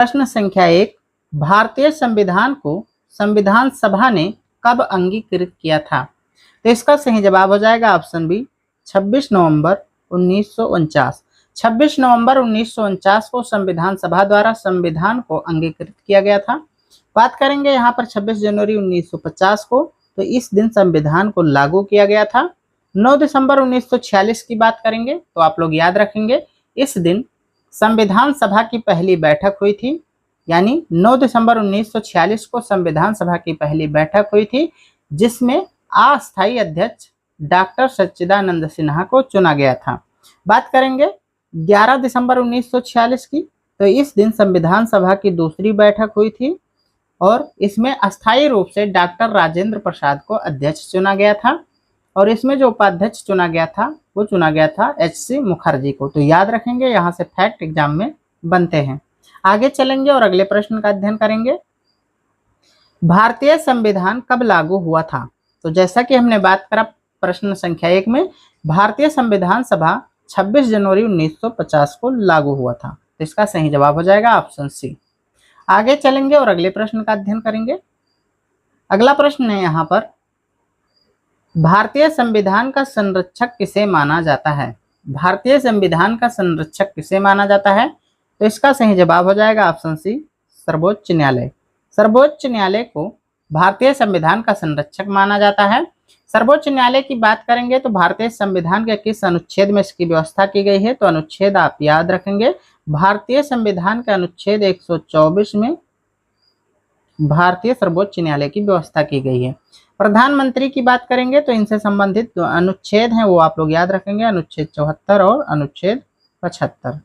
प्रश्न संख्या 1, भारतीय संविधान को संविधान सभा ने कब अंगीकृत किया था? तो इसका सही जवाब हो जाएगा ऑप्शन बी, 26 नवंबर 1949। 26 नवंबर 1949 को संविधान सभा द्वारा संविधान को अंगीकृत किया गया था। बात करेंगे यहाँ पर 26 जनवरी 1950 को, तो इस दिन संविधान को लागू किया गया था। 9 दिसंबर 1946 की बात करेंगे तो आप लोग याद रखेंगे इस दिन संविधान सभा की पहली बैठक हुई थी, यानी 9 दिसंबर 1946 को संविधान सभा की पहली बैठक हुई थी, जिसमें अस्थायी अध्यक्ष डॉक्टर सच्चिदानंद सिन्हा को चुना गया था। बात करेंगे 11 दिसंबर 1946 की, तो इस दिन संविधान सभा की दूसरी बैठक हुई थी और इसमें अस्थायी रूप से डॉक्टर राजेंद्र प्रसाद को अध्यक्ष चुना गया था और इसमें जो उपाध्यक्ष चुना गया था वो चुना गया था एच.सी. मुखर्जी को। तो याद रखेंगे, यहाँ से फैक्ट एग्जाम में बनते हैं। आगे चलेंगे और अगले प्रश्न का अध्ययन करेंगे। भारतीय संविधान कब लागू हुआ था? तो जैसा कि हमने बात करा प्रश्न संख्या 1 में, भारतीय संविधान सभा 26 जनवरी 1950 को लागू हुआ था। तो इसका सही जवाब हो जाएगा ऑप्शन सी। आगे चलेंगे और अगले प्रश्न का अध्ययन करेंगे। अगला प्रश्न है यहाँ पर, भारतीय संविधान का संरक्षक किसे माना जाता है? भारतीय संविधान का संरक्षक किसे माना जाता है? तो इसका सही जवाब हो जाएगा ऑप्शन सी, सर्वोच्च न्यायालय। सर्वोच्च न्यायालय को भारतीय संविधान का संरक्षक माना जाता है। सर्वोच्च न्यायालय की बात करेंगे तो भारतीय संविधान के किस अनुच्छेद में इसकी व्यवस्था की गई है? तो अनुच्छेद आप याद रखेंगे, भारतीय संविधान के अनुच्छेद 124 में भारतीय सर्वोच्च न्यायालय की व्यवस्था की गई है। प्रधानमंत्री की बात करेंगे तो इनसे संबंधित जो अनुच्छेद हैं वो आप लोग याद रखेंगे, अनुच्छेद 74 और अनुच्छेद 75।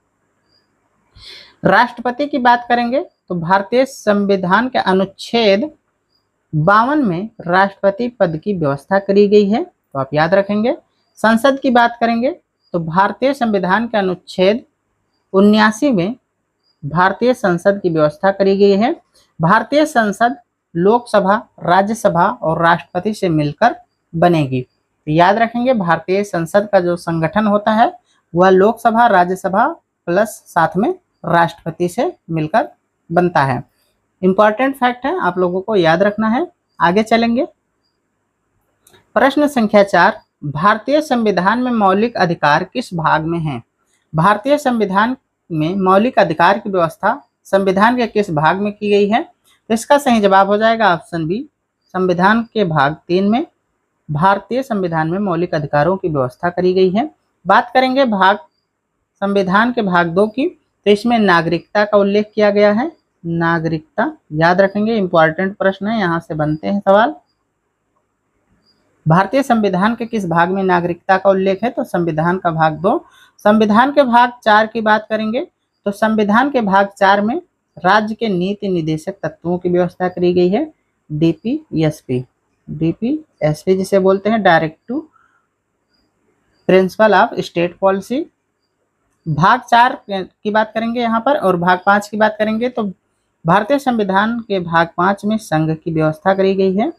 राष्ट्रपति की बात करेंगे तो भारतीय संविधान के अनुच्छेद 52 में राष्ट्रपति पद की व्यवस्था करी गई है, तो आप याद रखेंगे। संसद की बात करेंगे तो भारतीय संविधान के अनुच्छेद 79 में भारतीय संसद की व्यवस्था करी गई है। भारतीय संसद लोकसभा, राज्यसभा और राष्ट्रपति से मिलकर बनेगी। तो याद रखेंगे, भारतीय संसद का जो संगठन होता है वह लोकसभा, राज्यसभा प्लस साथ में राष्ट्रपति से मिलकर बनता है। इंपॉर्टेंट फैक्ट है, आप लोगों को याद रखना है। आगे चलेंगे। प्रश्न संख्या 4, भारतीय संविधान में मौलिक अधिकार किस भाग में है? भारतीय संविधान में मौलिक अधिकार की व्यवस्था संविधान के किस भाग में की गई है? तो इसका सही जवाब हो जाएगा ऑप्शन बी, संविधान के भाग 3 में भारतीय संविधान में मौलिक अधिकारों की व्यवस्था करी गई है। बात करेंगे संविधान के भाग 2 की, तो इसमें नागरिकता का उल्लेख किया गया है। नागरिकता याद रखेंगे, इंपॉर्टेंट प्रश्न है, यहाँ से बनते हैं सवाल। भारतीय संविधान के किस भाग में नागरिकता का उल्लेख है? तो संविधान का भाग 2। संविधान के भाग 4 की बात करेंगे तो संविधान के भाग 4 में राज्य के नीति निदेशक तत्वों की व्यवस्था करी गई है, डीपीएसपी। डीपीएसपी जिसे बोलते हैं directive principle of state policy. भाग 4 की बात करेंगे यहाँ पर, और भाग 5 की बात करेंगे तो भारतीय संविधान के भाग 5 में संघ की व्यवस्था करी गई है।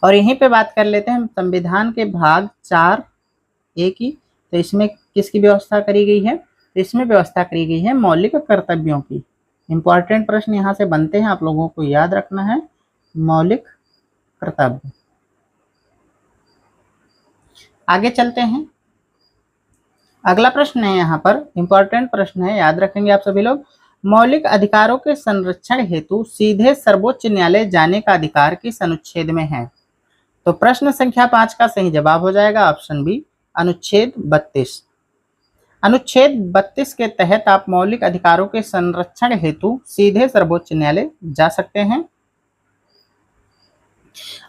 और यहीं पे बात कर लेते हैं संविधान के भाग 4A की, तो इसमें किसकी व्यवस्था करी गई है? तो इसमें व्यवस्था करी गई है मौलिक कर्तव्यों की। इंपॉर्टेंट प्रश्न यहाँ से बनते हैं, आप लोगों को याद रखना है, मौलिक कर्तव्य। आगे चलते हैं। अगला प्रश्न है यहाँ पर, इंपॉर्टेंट प्रश्न है, याद रखेंगे आप सभी लोग। मौलिक अधिकारों के संरक्षण हेतु सीधे सर्वोच्च न्यायालय जाने का अधिकार किस अनुच्छेद में है? तो प्रश्न संख्या 5 का सही जवाब हो जाएगा ऑप्शन बी, अनुच्छेद 32। अनुच्छेद 32 के तहत आप मौलिक अधिकारों के संरक्षण हेतु सीधे सर्वोच्च न्यायालय जा सकते हैं।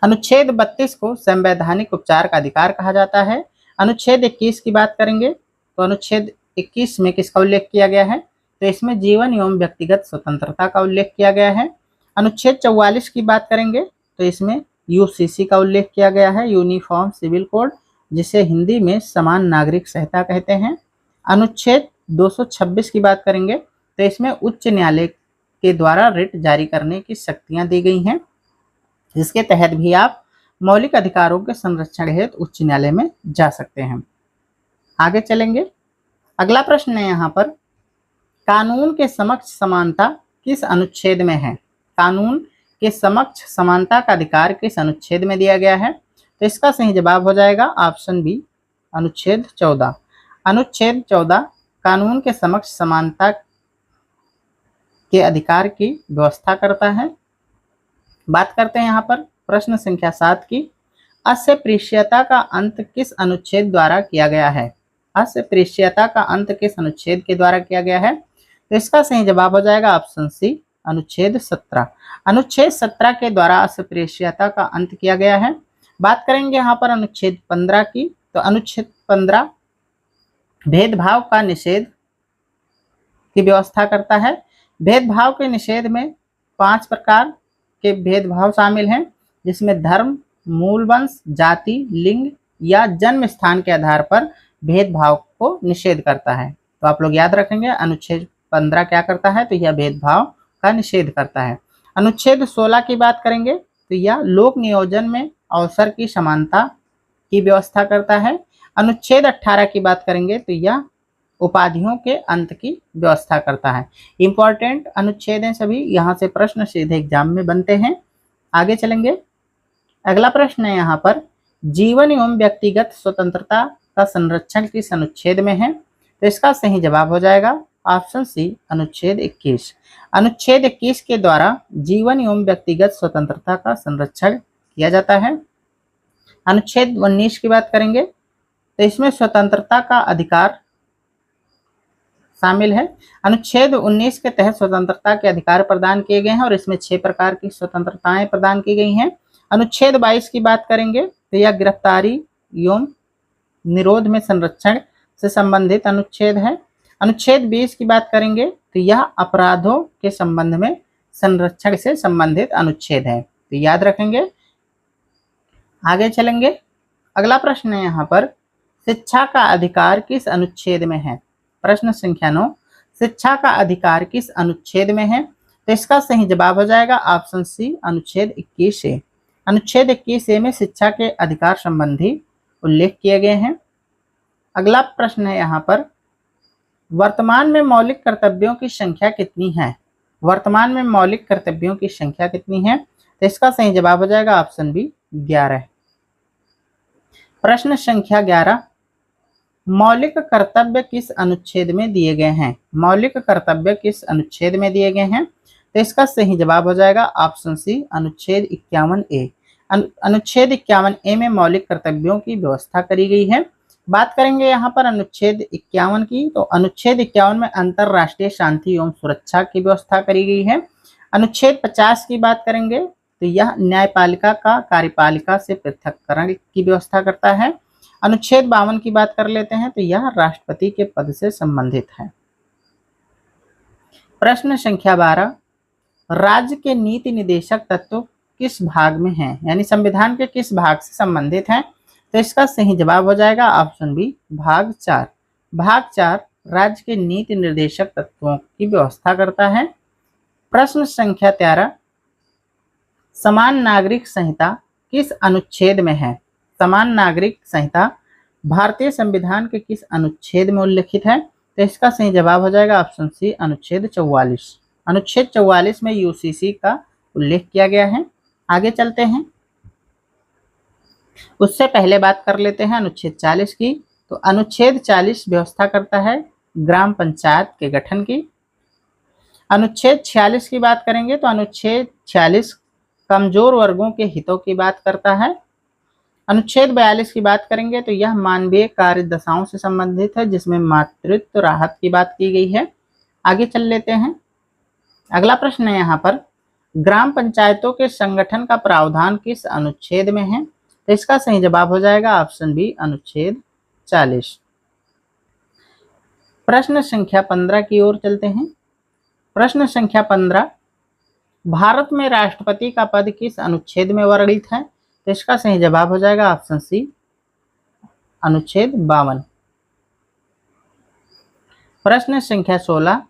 अनुच्छेद 32 को संवैधानिक उपचार का अधिकार कहा जाता है। अनुच्छेद 21 की बात करेंगे तो अनुच्छेद 21 में किसका उल्लेख किया गया है? तो इसमें जीवन एवं व्यक्तिगत स्वतंत्रता का उल्लेख किया गया है। अनुच्छेद 44 की बात करेंगे तो इसमें यूसीसी का उल्लेख किया गया है, यूनिफॉर्म सिविल कोड, जिसे हिंदी में समान नागरिक संहिता कहते हैं। अनुच्छेद 226 की बात करेंगे तो इसमें उच्च न्यायालय के द्वारा रिट जारी करने की शक्तियां दी गई हैं, जिसके तहत भी आप मौलिक अधिकारों के संरक्षण हेतु उच्च न्यायालय में जा सकते हैं। आगे चलेंगे। अगला प्रश्न है यहाँ पर, कानून के समक्ष समानता किस अनुच्छेद में है? कानून के समक्ष समानता का अधिकार किस अनुच्छेद में दिया गया है? तो इसका सही जवाब हो जाएगा ऑप्शन बी, अनुच्छेद 14। अनुच्छेद 14 कानून के समक्ष समानता के अधिकार की व्यवस्था करता है। बात करते हैं यहाँ पर प्रश्न संख्या 7 की। अस्पृश्यता का अंत किस अनुच्छेद द्वारा किया गया है? अस्पृश्यता का अंत किस अनुच्छेद के द्वारा किया गया है? तो इसका सही जवाब हो जाएगा ऑप्शन सी, अनुच्छेद 17। अनुच्छेद 17 के द्वारा अस्पृश्यता का अंत किया गया है। बात करेंगे यहाँ पर अनुच्छेद 15 की। तो अनुच्छेद 15 भेदभाव का निषेध की व्यवस्था करता है। भेदभाव के निषेध में 5 प्रकार के भेदभाव शामिल हैं, जिसमें धर्म, मूल वंश, जाति, लिंग या जन्म स्थान के आधार पर भेदभाव को निषेध करता है। तो आप लोग याद रखेंगे अनुच्छेद 15 क्या करता है? तो यह भेदभाव का निषेध करता है। अनुच्छेद 16 की बात करेंगे तो यह लोक नियोजन में अवसर की समानता की व्यवस्था करता है। अनुच्छेद 18 की बात करेंगे तो यह उपाधियों के अंत की व्यवस्था करता है। इंपॉर्टेंट अनुच्छेद हैं सभी, यहाँ से प्रश्न सीधे एग्जाम में बनते हैं। आगे चलेंगे। अगला प्रश्न है यहाँ पर, जीवन एवं व्यक्तिगत स्वतंत्रता का संरक्षण किस अनुच्छेद में है? तो इसका सही जवाब हो जाएगा ऑप्शन सी, अनुच्छेद 21। अनुच्छेद 21 के द्वारा जीवन एवं व्यक्तिगत स्वतंत्रता का संरक्षण किया जाता है। अनुच्छेद 19 की बात करेंगे तो इसमें स्वतंत्रता का अधिकार शामिल है। अनुच्छेद 19 के तहत स्वतंत्रता के अधिकार प्रदान किए गए हैं और इसमें 6 प्रकार की स्वतंत्रताएं प्रदान की गई हैं। अनुच्छेद 22 की बात करेंगे तो यह गिरफ्तारी एवं निरोध में संरक्षण से संबंधित अनुच्छेद है। अनुच्छेद 20 की बात करेंगे तो यह अपराधों के संबंध में संरक्षण से संबंधित अनुच्छेद है। तो याद रखेंगे। आगे चलेंगे। अगला प्रश्न है यहाँ पर, शिक्षा का अधिकार किस अनुच्छेद में है? प्रश्न संख्या 9, शिक्षा का अधिकार किस अनुच्छेद में है? तो इसका सही जवाब हो जाएगा ऑप्शन सी, अनुच्छेद 21 ए। अनुच्छेद 21 ए में शिक्षा के अधिकार संबंधी उल्लेख किए गए हैं। अगला प्रश्न है यहाँ पर, वर्तमान में मौलिक कर्तव्यों की संख्या कितनी है? वर्तमान में मौलिक कर्तव्यों की संख्या कितनी है? तो इसका सही जवाब हो जाएगा ऑप्शन बी, 11। प्रश्न संख्या 11, मौलिक कर्तव्य किस अनुच्छेद में दिए गए हैं? मौलिक कर्तव्य किस अनुच्छेद में दिए गए हैं? तो इसका सही जवाब हो जाएगा ऑप्शन सी, अनुच्छेद 51 ए। अनुच्छेद 51 ए में मौलिक कर्तव्यों की व्यवस्था करी गई है। बात करेंगे यहाँ पर अनुच्छेद 51 की। तो अनुच्छेद 51 में अंतरराष्ट्रीय शांति एवं सुरक्षा की व्यवस्था करी गई है। अनुच्छेद 50 की बात करेंगे तो यह न्यायपालिका का कार्यपालिका से पृथक्करण की व्यवस्था करता है। अनुच्छेद 52 की बात कर लेते हैं तो यह राष्ट्रपति के पद से संबंधित है। प्रश्न संख्या 12, राज्य के नीति निदेशक तत्व किस भाग में हैं? यानी संविधान के किस भाग से संबंधित हैं? तो इसका सही जवाब हो जाएगा ऑप्शन बी, भाग 4। भाग 4 राज्य के नीति निर्देशक तत्वों की व्यवस्था करता है। प्रश्न संख्या 13, समान नागरिक संहिता किस अनुच्छेद में है? समान नागरिक संहिता भारतीय संविधान के किस अनुच्छेद में उल्लिखित है? तो इसका सही जवाब हो जाएगा ऑप्शन सी, अनुच्छेद 44। अनुच्छेद 44 में यूसीसी का उल्लेख किया गया है। आगे चलते हैं। उससे पहले बात कर लेते हैं अनुच्छेद 40 की। तो अनुच्छेद 40 व्यवस्था करता है ग्राम पंचायत के गठन की। अनुच्छेद 46 की बात करेंगे तो अनुच्छेद 46 कमजोर वर्गों के हितों की बात करता है। अनुच्छेद 42 की बात करेंगे तो यह मानवीय कार्य दशाओं से संबंधित है, जिसमें मातृत्व राहत की बात की गई है। आगे चल लेते हैं। अगला प्रश्न है यहाँ पर, ग्राम पंचायतों के संगठन का प्रावधान किस अनुच्छेद में है? तो इसका सही जवाब हो जाएगा ऑप्शन बी, अनुच्छेद 40। प्रश्न संख्या 15 की ओर चलते हैं। प्रश्न संख्या 15, भारत में राष्ट्रपति का पद किस अनुच्छेद में वर्णित है? तो इसका सही जवाब हो जाएगा ऑप्शन सी, अनुच्छेद 52। प्रश्न संख्या 16,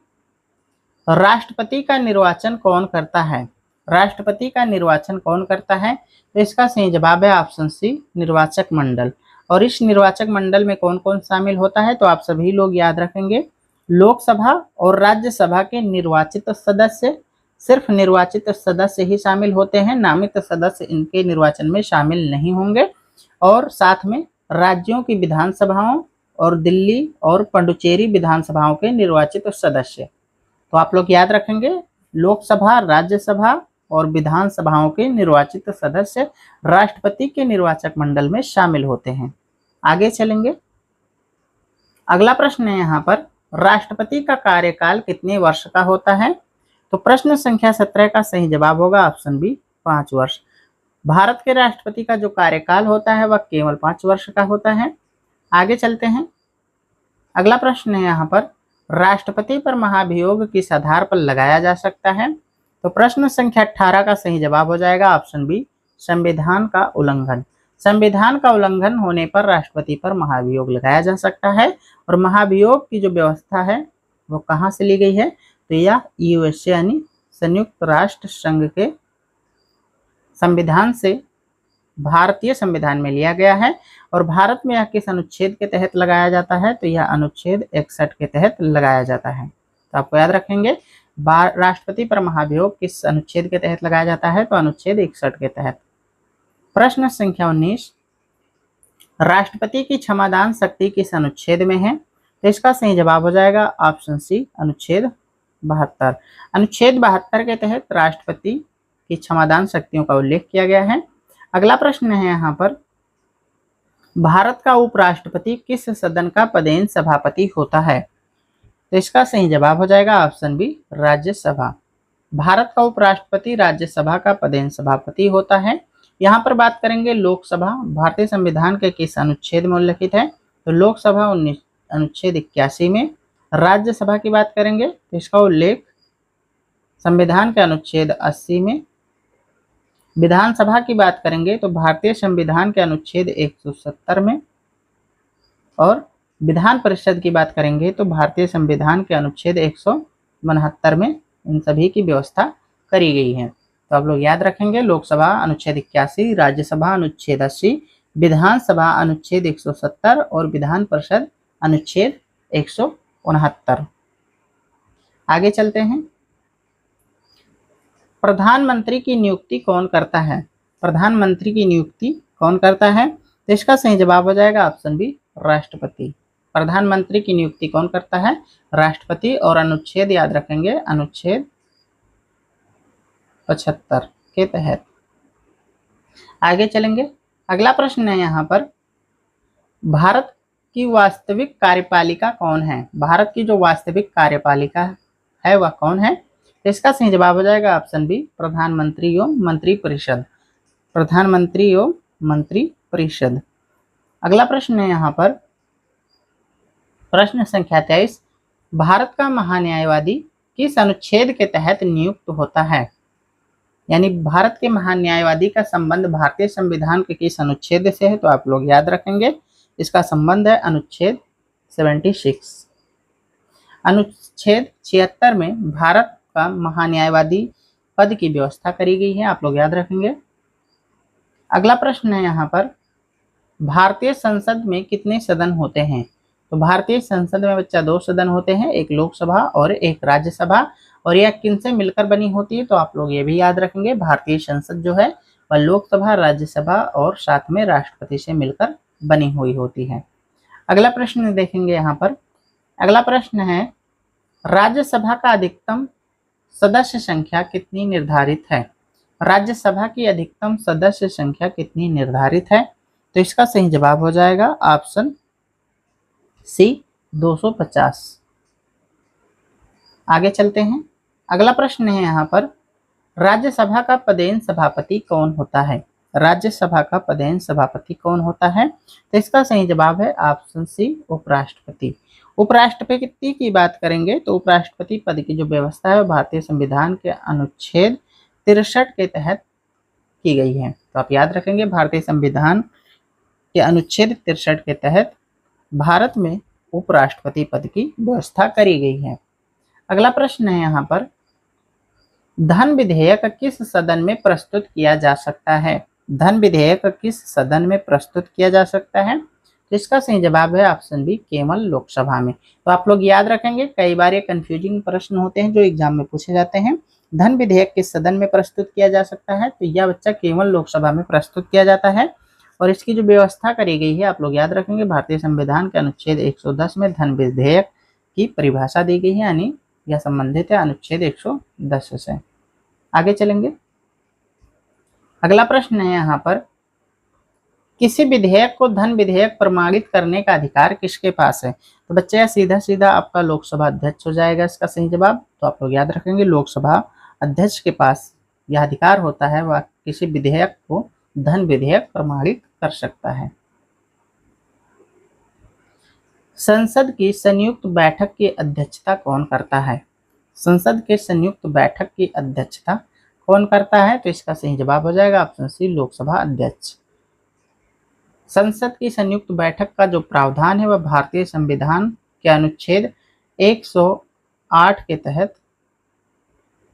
राष्ट्रपति का निर्वाचन कौन करता है? राष्ट्रपति का निर्वाचन कौन करता है? तो इसका सही जवाब है ऑप्शन सी, निर्वाचक मंडल। और इस निर्वाचक मंडल में कौन कौन शामिल होता है? तो आप सभी लोग याद रखेंगे, लोकसभा और राज्यसभा के निर्वाचित सदस्य, सिर्फ निर्वाचित सदस्य ही शामिल होते हैं, नामित सदस्य इनके निर्वाचन में शामिल नहीं होंगे। और साथ में राज्यों की विधानसभाओं और दिल्ली और पुडुचेरी विधानसभाओं के निर्वाचित सदस्य। तो आप लोग याद रखेंगे, लोकसभा, राज्यसभा और विधानसभाओं के निर्वाचित सदस्य राष्ट्रपति के निर्वाचक मंडल में शामिल होते हैं। आगे चलेंगे। अगला प्रश्न है यहाँ पर, राष्ट्रपति का कार्यकाल कितने वर्ष का होता है? तो प्रश्न संख्या 17 का सही जवाब होगा ऑप्शन बी, 5 वर्ष। भारत के राष्ट्रपति का जो कार्यकाल होता है वह केवल 5 वर्ष का होता है। आगे चलते हैं। अगला प्रश्न है यहाँ पर, राष्ट्रपति पर महाभियोग किस आधार पर लगाया जा सकता है? तो प्रश्न संख्या 18 का सही जवाब हो जाएगा ऑप्शन बी, संविधान का उल्लंघन। संविधान का उल्लंघन होने पर राष्ट्रपति पर महाभियोग लगाया जा सकता है। और महाभियोग की जो व्यवस्था है वो कहाँ से ली गई है? तो यह यूएसए यानी संयुक्त राष्ट्र संघ के संविधान से भारतीय संविधान में लिया गया है। और भारत में यह किस अनुच्छेद के तहत लगाया जाता है? तो यह अनुच्छेद 61 के तहत लगाया जाता है। तो आपको याद रखेंगे, राष्ट्रपति पर महाभियोग किस अनुच्छेद के तहत लगाया जाता है? तो अनुच्छेद 61 के तहत। प्रश्न संख्या 19, राष्ट्रपति की क्षमादान शक्ति किस अनुच्छेद में है? तो इसका सही जवाब हो जाएगा ऑप्शन सी, अनुच्छेद 72। अनुच्छेद 72 के तहत राष्ट्रपति की क्षमादान शक्तियों का उल्लेख किया गया है। अगला प्रश्न है यहाँ पर, भारत का उपराष्ट्रपति किस सदन का पदेन सभापति होता है? तो इसका सही जवाब हो जाएगा ऑप्शन बी, राज्यसभा। भारत का उपराष्ट्रपति राज्यसभा का पदेन सभापति होता है। यहाँ पर बात करेंगे लोकसभा भारतीय संविधान के किस अनुच्छेद में उल्लेखित है? तो लोकसभा अनुच्छेद 81 में। राज्यसभा की बात करेंगे तो इसका उल्लेख संविधान के अनुच्छेद 80 में। विधानसभा की बात करेंगे तो भारतीय संविधान के अनुच्छेद 170 में। और विधान परिषद की बात करेंगे तो भारतीय संविधान के अनुच्छेद 169 में इन सभी की व्यवस्था करी गई है। तो आप लोग याद रखेंगे, लोकसभा अनुच्छेद 81, राज्यसभा अनुच्छेद 80, विधानसभा अनुच्छेद 170 और विधान परिषद अनुच्छेद 169। आगे चलते हैं। प्रधानमंत्री की नियुक्ति कौन करता है? प्रधानमंत्री की नियुक्ति कौन करता है? तो इसका सही जवाब हो जाएगा ऑप्शन बी, राष्ट्रपति। प्रधानमंत्री की नियुक्ति कौन करता है? राष्ट्रपति। और अनुच्छेद याद रखेंगे, अनुच्छेद 75 के तहत। आगे चलेंगे। अगला प्रश्न है यहाँ पर, भारत की वास्तविक कार्यपालिका कौन है? भारत की जो वास्तविक कार्यपालिका है वह कौन है? तो इसका सही जवाब हो जाएगा ऑप्शन बी, प्रधानमंत्री एवं मंत्रिपरिषद। प्रधानमंत्री एवं मंत्रिपरिषद। अगला प्रश्न है यहाँ पर, प्रश्न संख्या 23, भारत का महान्यायवादी किस अनुच्छेद के तहत नियुक्त होता है? यानी भारत के महान्यायवादी का संबंध भारतीय संविधान के किस अनुच्छेद से है? तो आप लोग याद रखेंगे, इसका संबंध है अनुच्छेद 76। अनुच्छेद 76 में भारत का महान्यायवादी पद की व्यवस्था करी गई है, आप लोग याद रखेंगे। अगला प्रश्न है यहाँ पर, भारतीय संसद में कितने सदन होते हैं? तो भारतीय संसद में बच्चा 2 सदन होते हैं, एक लोकसभा और एक राज्यसभा। और यह किनसे मिलकर बनी होती है? तो आप लोग ये भी याद रखेंगे, भारतीय संसद जो है वह लोकसभा, राज्यसभा और साथ में राष्ट्रपति से मिलकर बनी हुई होती है। अगला प्रश्न देखेंगे यहाँ पर। अगला प्रश्न है, राज्यसभा का अधिकतम सदस्य संख्या कितनी निर्धारित है? राज्यसभा की अधिकतम सदस्य संख्या कितनी निर्धारित है? तो इसका सही जवाब हो जाएगा ऑप्शन सी, 250। आगे चलते हैं। अगला प्रश्न है यहाँ पर, राज्यसभा का पदेन सभापति कौन होता है? राज्यसभा का पदेन सभापति कौन होता है? तो इसका सही जवाब है ऑप्शन सी, उपराष्ट्रपति। उपराष्ट्रपति की बात करेंगे तो उपराष्ट्रपति पद की जो व्यवस्था है भारतीय संविधान के अनुच्छेद 63 के तहत की गई है। तो आप याद रखेंगे, भारतीय संविधान के अनुच्छेद 63 के तहत भारत में उपराष्ट्रपति पद की व्यवस्था करी गई है। अगला प्रश्न है यहाँ पर, धन विधेयक किस सदन में प्रस्तुत किया जा सकता है? धन विधेयक किस सदन में प्रस्तुत किया जा सकता है? तो इसका सही जवाब है ऑप्शन बी, केवल लोकसभा में। तो आप लोग याद रखेंगे, कई बार ये कंफ्यूजिंग प्रश्न होते हैं जो एग्जाम में पूछे जाते हैं। धन विधेयक किस सदन में प्रस्तुत किया जा सकता है, तो यह बच्चा केवल लोकसभा में प्रस्तुत किया जाता है। और इसकी जो व्यवस्था करी गई है आप लोग याद रखेंगे, भारतीय संविधान के अनुच्छेद 110 में धन विधेयक की परिभाषा दी गई है, यानी यह संबंधित है अनुच्छेद 110 से। आगे चलेंगे, अगला प्रश्न है यहाँ पर, किसी विधेयक को धन विधेयक प्रमाणित करने का अधिकार किसके पास है, तो बच्चे यह सीधा सीधा आपका लोकसभा अध्यक्ष हो जाएगा इसका सही जवाब। तो आप लोग याद रखेंगे, लोकसभा अध्यक्ष के पास यह अधिकार होता है, वह किसी विधेयक को धन विधेयक प्रमाणित कर सकता है। संसद की संयुक्त बैठक की अध्यक्षता कौन करता है, संसद के संयुक्त बैठक की अध्यक्षता कौन करता है, तो इसका सही जवाब हो जाएगा ऑप्शन सी, लोकसभा अध्यक्ष। संसद की संयुक्त बैठक का जो प्रावधान है वह भारतीय संविधान के अनुच्छेद 108 के तहत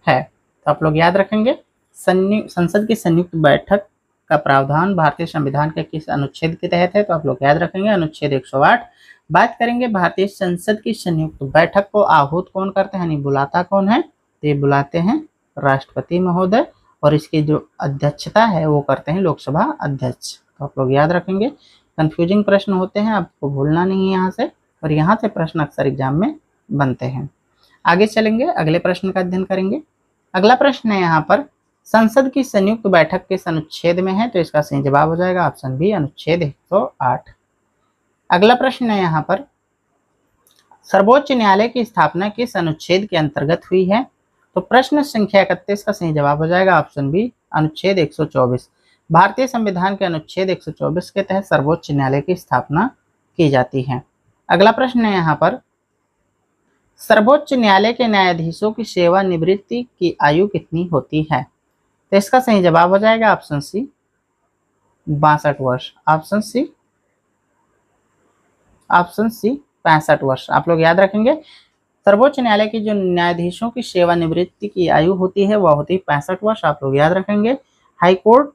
है। तो आप लोग याद रखेंगे, संसद की संयुक्त बैठक का प्रावधान भारतीय संविधान के किस अनुच्छेद के तहत है, तो आप लोग याद रखेंगे अनुच्छेद 108। बात करेंगे भारतीय संसद की संयुक्त बैठक को आहूत कौन करते हैं, यानी बुलाता कौन है, तो ये बुलाते हैं राष्ट्रपति महोदय, और इसकी जो अध्यक्षता है वो करते हैं लोकसभा अध्यक्ष। तो आप लोग याद रखेंगे, कंफ्यूजिंग प्रश्न होते हैं, आपको भूलना नहीं है यहाँ से, और यहाँ से प्रश्न अक्सर एग्जाम में बनते हैं। आगे चलेंगे, अगले प्रश्न का अध्ययन करेंगे। अगला प्रश्न है यहाँ पर, संसद की संयुक्त बैठक किस अनुच्छेद में है, तो इसका सही जवाब हो जाएगा ऑप्शन बी, अनुच्छेद 108। अगला प्रश्न है यहाँ पर, सर्वोच्च न्यायालय की स्थापना किस अनुच्छेद के अंतर्गत हुई है, तो प्रश्न संख्या 31 का सही जवाब हो जाएगा ऑप्शन बी, अनुच्छेद 124। भारतीय संविधान के अनुच्छेद 124 के तहत सर्वोच्च न्यायालय की स्थापना की जाती है। अगला प्रश्न है यहाँ पर, सर्वोच्च न्यायालय के न्यायाधीशों की सेवानिवृत्ति की आयु कितनी होती है, तो इसका सही जवाब हो जाएगा ऑप्शन सी, 62 वर्ष। ऑप्शन सी 65 वर्ष। आप लोग याद रखेंगे, सर्वोच्च न्यायालय की जो न्यायाधीशों की सेवानिवृत्ति की आयु होती है वह होती है 65 वर्ष। आप लोग याद रखेंगे, हाईकोर्ट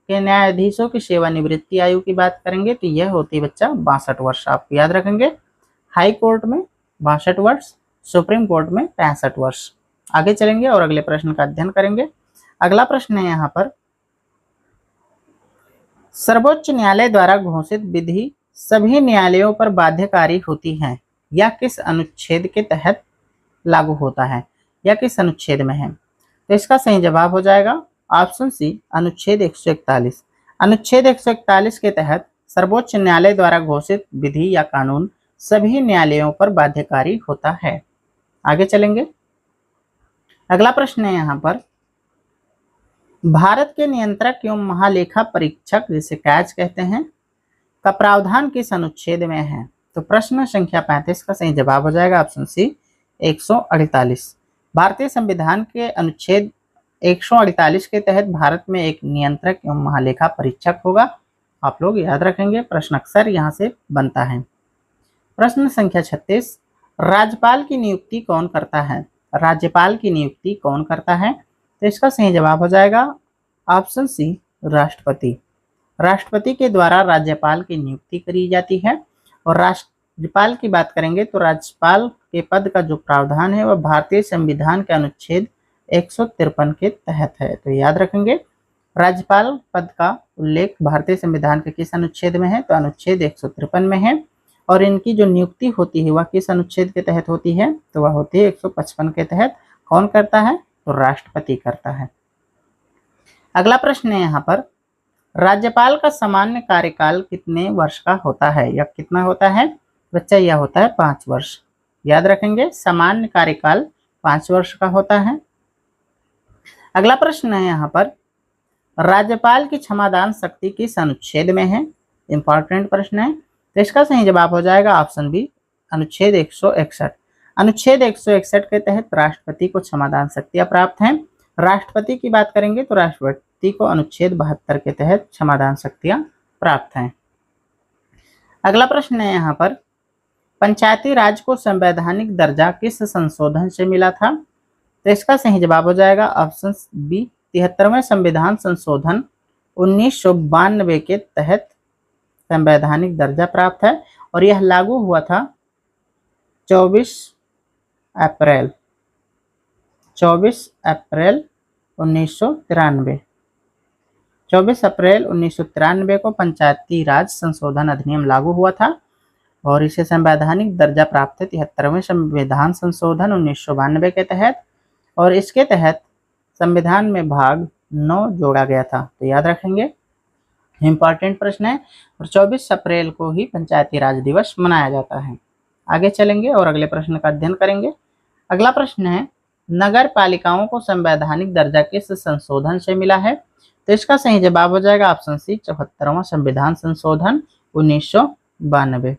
के न्यायाधीशों की सेवानिवृत्ति आयु की बात करेंगे तो यह होती है बच्चा 62 वर्ष। आप याद रखेंगे, हाई कोर्ट में 62 वर्ष, सुप्रीम कोर्ट में 65 वर्ष। आगे चलेंगे और अगले प्रश्न का अध्ययन करेंगे। अगला प्रश्न है यहाँ पर, सर्वोच्च न्यायालय द्वारा घोषित विधि सभी न्यायालयों पर बाध्यकारी होती है, यह किस अनुच्छेद के तहत लागू होता है, या किस अनुच्छेद में है, तो इसका सही जवाब हो जाएगा ऑप्शन सी, अनुच्छेद 141। अनुच्छेद 141 के तहत सर्वोच्च न्यायालय द्वारा घोषित विधि या कानून सभी न्यायालयों पर बाध्यकारी होता है। आगे चलेंगे, अगला प्रश्न है यहाँ पर, भारत के नियंत्रक एवं महालेखा परीक्षक जिसे कैच कहते हैं का प्रावधान किस अनुच्छेद में है, तो प्रश्न संख्या 35 का सही जवाब हो जाएगा ऑप्शन सी, 148। भारतीय संविधान के अनुच्छेद 148 के तहत भारत में एक नियंत्रक एवं महालेखा परीक्षक होगा। आप लोग याद रखेंगे, प्रश्न अक्सर यहाँ से बनता है। प्रश्न संख्या 36, राज्यपाल की नियुक्ति कौन करता है, राज्यपाल की नियुक्ति कौन करता है, तो इसका सही जवाब हो जाएगा ऑप्शन सी, राष्ट्रपति। राष्ट्रपति के द्वारा राज्यपाल की नियुक्ति करी जाती है। और राज्यपाल की बात करेंगे तो राज्यपाल के पद का जो प्रावधान है वह भारतीय संविधान के अनुच्छेद 153 के तहत है। तो याद रखेंगे, राज्यपाल पद का उल्लेख भारतीय संविधान के किस अनुच्छेद में है, तो अनुच्छेद 153 में है। और इनकी जो नियुक्ति होती है वह किस अनुच्छेद के तहत होती है, तो वह होती है 155 के तहत। कौन करता है, तो राष्ट्रपति करता है। अगला प्रश्न है यहाँ पर, राज्यपाल का सामान्य कार्यकाल कितने वर्ष का होता है, या कितना होता है बच्चा, यह होता है 5 वर्ष। याद रखेंगे, सामान्य कार्यकाल 5 वर्ष का होता है। अगला प्रश्न है यहाँ पर, राज्यपाल की क्षमादान शक्ति किस अनुच्छेद में है, इंपॉर्टेंट प्रश्न है। तो इसका सही जवाब हो जाएगा ऑप्शन बी, अनुच्छेद 161। अनुच्छेद 161 के तहत राष्ट्रपति को क्षमादान शक्तियां प्राप्त हैं। राष्ट्रपति की बात करेंगे तो राष्ट्रपति को अनुच्छेद 72 के तहत क्षमादान शक्तियां प्राप्त हैं। अगला प्रश्न है यहाँ पर, पंचायती राज को संवैधानिक दर्जा किस संशोधन से मिला था, तो इसका सही जवाब हो जाएगा ऑप्शन बी, 73वें संविधान संशोधन 1992 के तहत संवैधानिक दर्जा प्राप्त है और यह लागू हुआ था 24 अप्रैल 1993। 24 अप्रैल 1993 को पंचायती राज संशोधन अधिनियम लागू हुआ था और इसे संवैधानिक दर्जा प्राप्त है 73वें संविधान संशोधन 1992 के तहत, और इसके तहत संविधान में भाग 9 जोड़ा गया था। तो याद रखेंगे, इंपॉर्टेंट प्रश्न है। और 24 अप्रैल को ही पंचायती राज दिवस मनाया जाता है। आगे चलेंगे और अगले प्रश्न का अध्ययन करेंगे। अगला प्रश्न है, नगर पालिकाओं को संवैधानिक दर्जा किस संशोधन से मिला है? तो इसका सही जवाब हो जाएगा ऑप्शन सी, 74वां संविधान संशोधन 1992।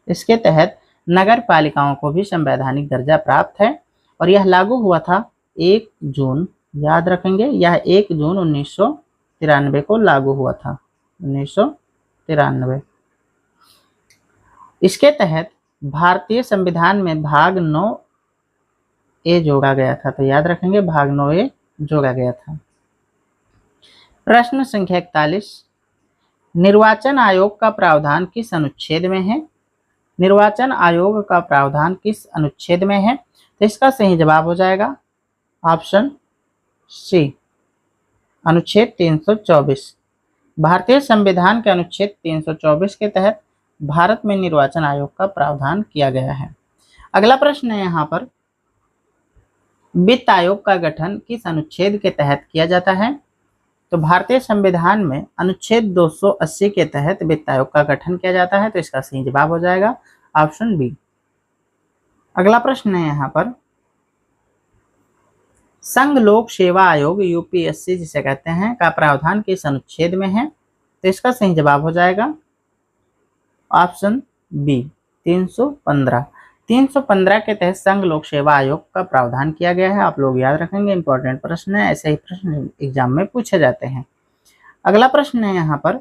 इसके तहत नगर पालिकाओं को भी संवैधानिक दर्जा प्राप्त है और यह लागू हुआ था 1 जून, याद रखेंगे, यह 1 जून 1993 को लागू हुआ था, 1993। इसके तहत भारतीय संविधान में भाग 9A जोड़ा गया था। तो याद रखेंगे, भाग 9A जोड़ा गया था। प्रश्न संख्या 41, निर्वाचन आयोग का प्रावधान किस अनुच्छेद में है? निर्वाचन आयोग का प्रावधान किस अनुच्छेद में है? तो इसका सही जवाब हो जाएगा ऑप्शन सी, अनुच्छेद 324। भारतीय संविधान के अनुच्छेद 324 के तहत भारत में निर्वाचन आयोग का प्रावधान किया गया है। अगला प्रश्न है यहाँ पर, वित्त आयोग का गठन किस अनुच्छेद के तहत किया जाता है? तो भारतीय संविधान में अनुच्छेद 280 के तहत वित्त आयोग का गठन किया जाता है। तो इसका सही जवाब हो जाएगा ऑप्शन बी। अगला प्रश्न है यहाँ पर, संघ लोक सेवा आयोग यूपीएससी जिसे कहते हैं का प्रावधान किस अनुच्छेद में है? तो इसका सही जवाब हो जाएगा ऑप्शन बी, 315। 315 के तहत संघ लोक सेवा आयोग का प्रावधान किया गया है। आप लोग याद रखेंगे, इंपॉर्टेंट प्रश्न है, ऐसे ही प्रश्न एग्जाम में पूछे जाते हैं। अगला प्रश्न है यहाँ पर,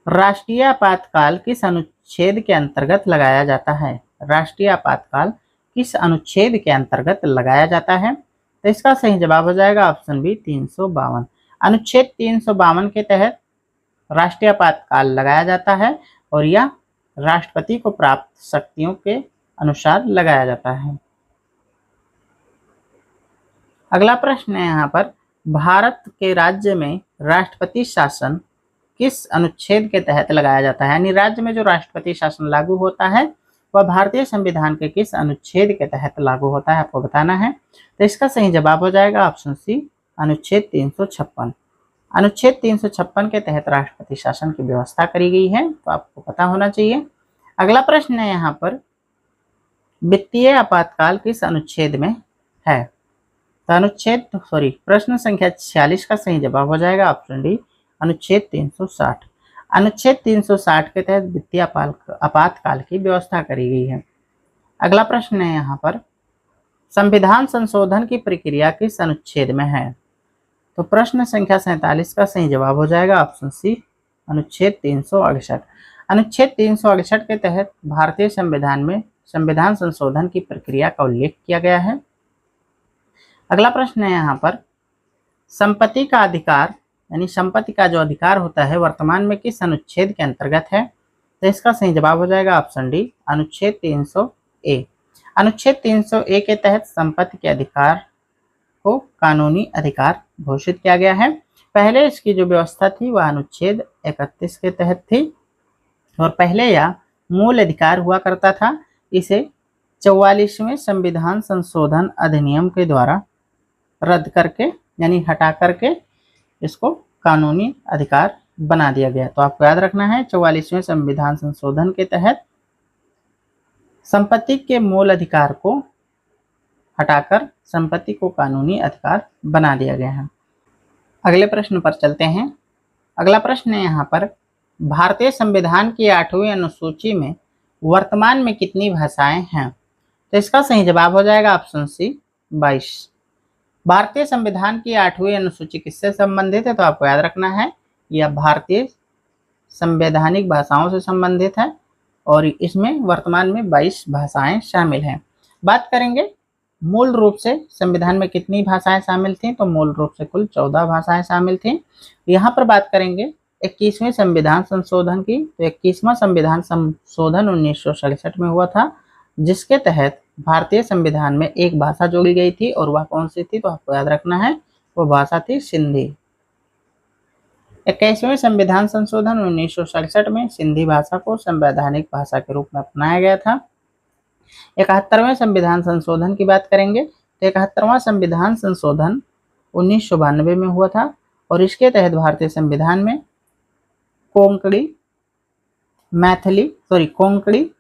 राष्ट्रीय आपातकाल किस अनुच्छेद के अंतर्गत लगाया जाता है? राष्ट्रीय आपातकाल किस अनुच्छेद के अंतर्गत लगाया जाता है? तो इसका सही जवाब हो जाएगा ऑप्शन बी, 352। अनुच्छेद 352 के तहत राष्ट्रीय आपातकाल लगाया जाता है और यह राष्ट्रपति को प्राप्त शक्तियों के अनुसार लगाया जाता है। अगला प्रश्न है यहाँ पर, भारत के राज्य में राष्ट्रपति शासन किस अनुच्छेद के तहत लगाया जाता है? यानी राज्य में जो राष्ट्रपति शासन लागू होता है वह भारतीय संविधान के किस अनुच्छेद के तहत लागू होता है, आपको बताना है। तो इसका सही जवाब हो जाएगा ऑप्शन सी, अनुच्छेद 356। अनुच्छेद 356 के तहत राष्ट्रपति शासन की व्यवस्था करी गई है, तो आपको पता होना चाहिए। अगला प्रश्न है यहाँ पर, वित्तीय आपातकाल किस अनुच्छेद में है? तो प्रश्न संख्या 46 का सही जवाब हो जाएगा ऑप्शन डी, अनुच्छेद 360। अनुच्छेद 360 के तहत वित्तीय आपातकाल की व्यवस्था करी गई है। अगला प्रश्न है यहाँ पर, संविधान संशोधन की प्रक्रिया किस अनुच्छेद में है? तो प्रश्न संख्या 47 का सही जवाब हो जाएगा ऑप्शन सी, अनुच्छेद 368। अनुच्छेद 368 के तहत भारतीय संविधान में संविधान संशोधन की प्रक्रिया का उल्लेख किया गया है। अगला प्रश्न है यहाँ पर, संपत्ति का अधिकार यानी संपत्ति का जो अधिकार होता है वर्तमान में किस अनुच्छेद के अंतर्गत है? तो इसका सही जवाब हो जाएगा ऑप्शन डी, अनुच्छेद 300A। अनुच्छेद 300A के तहत संपत्ति के अधिकार को कानूनी अधिकार घोषित किया गया है। पहले इसकी जो व्यवस्था थी वह अनुच्छेद 31 के तहत थी और पहले यह मूल अधिकार हुआ करता था। इसे 44वें संविधान संशोधन अधिनियम के द्वारा रद्द करके यानी हटा करके इसको कानूनी अधिकार बना दिया गया। तो आपको याद रखना है, 44वें संविधान संशोधन के तहत संपत्ति के मूल अधिकार को हटाकर संपत्ति को कानूनी अधिकार बना दिया गया है। अगले प्रश्न पर चलते हैं। अगला प्रश्न है यहाँ पर, भारतीय संविधान की 8वीं अनुसूची में वर्तमान में कितनी भाषाएं हैं? तो इसका सही जवाब हो जाएगा ऑप्शन सी, 22। भारतीय संविधान की 8वीं अनुसूची किससे संबंधित है? तो आपको याद रखना है, यह भारतीय संवैधानिक भाषाओं से संबंधित है और इसमें वर्तमान में 22 भाषाएं शामिल हैं। बात करेंगे मूल रूप से संविधान में कितनी भाषाएं शामिल थी? तो मूल रूप से कुल 14 भाषाएं शामिल थी। यहाँ पर बात करेंगे 21वें संविधान संशोधन की, तो 21वां संविधान संशोधन 1967 में हुआ था, जिसके तहत भारतीय संविधान में एक भाषा जोड़ी गई थी, और वह कौन सी थी, तो आपको याद रखना है, वो भाषा थी सिंधी। 21वें संविधान संशोधन 1967 में सिंधी भाषा को संवैधानिक भाषा के रूप में अपनाया गया था। 71वें संविधान संशोधन की बात करेंगे तो 71वां संविधान संशोधन 1992 में हुआ था, और इसके तहत भारतीय संविधान में कोंकणी,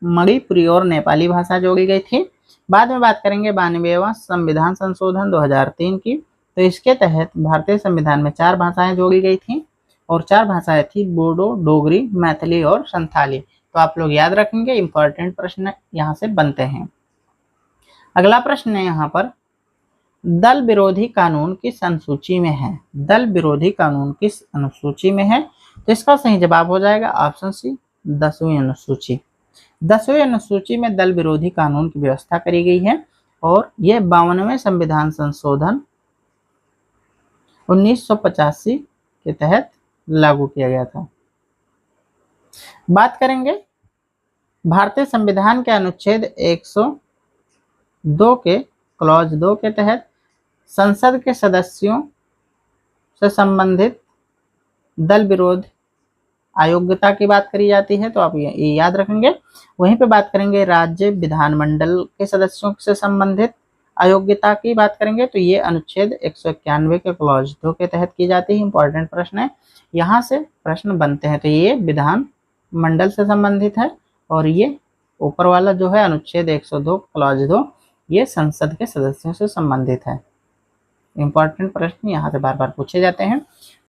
मणिपुरी और नेपाली भाषा जोड़ी गई थी। बाद में बात करेंगे 92वां संविधान संशोधन 2003 की, तो इसके तहत भारतीय संविधान में 4 भाषाएं जोड़ी गई थी, और 4 भाषाएं थी बोडो, डोगरी, मैथिली और संथाली। तो आप लोग याद रखेंगे, इंपॉर्टेंट प्रश्न यहाँ से बनते हैं। अगला प्रश्न है यहाँ पर, दल विरोधी कानून किस अनुसूची में है? दल विरोधी कानून किस अनुसूची में है? तो इसका सही जवाब हो जाएगा ऑप्शन सी, 10वीं अनुसूची। 10वीं अनुसूची में दल विरोधी कानून की व्यवस्था करी गई है, और यह 52वें संविधान संशोधन 1985 के तहत लागू किया गया था। बात करेंगे भारतीय संविधान के अनुच्छेद 102 के क्लॉज 2 के तहत संसद के सदस्यों से संबंधित दल विरोध अयोग्यता की बात करी जाती है, तो आप ये याद रखेंगे। वहीं पे बात करेंगे राज्य विधानमंडल के सदस्यों से संबंधित अयोग्यता की बात करेंगे, तो ये अनुच्छेद 191 के क्लॉज 2 के तहत की जाती है। इंपॉर्टेंट प्रश्न है, यहाँ से प्रश्न बनते हैं। तो ये विधान मंडल से संबंधित है, और ये ऊपर वाला जो है अनुच्छेद 102 क्लॉज 2 ये संसद के सदस्यों से संबंधित है। इंपॉर्टेंट प्रश्न यहाँ से बार बार पूछे जाते हैं।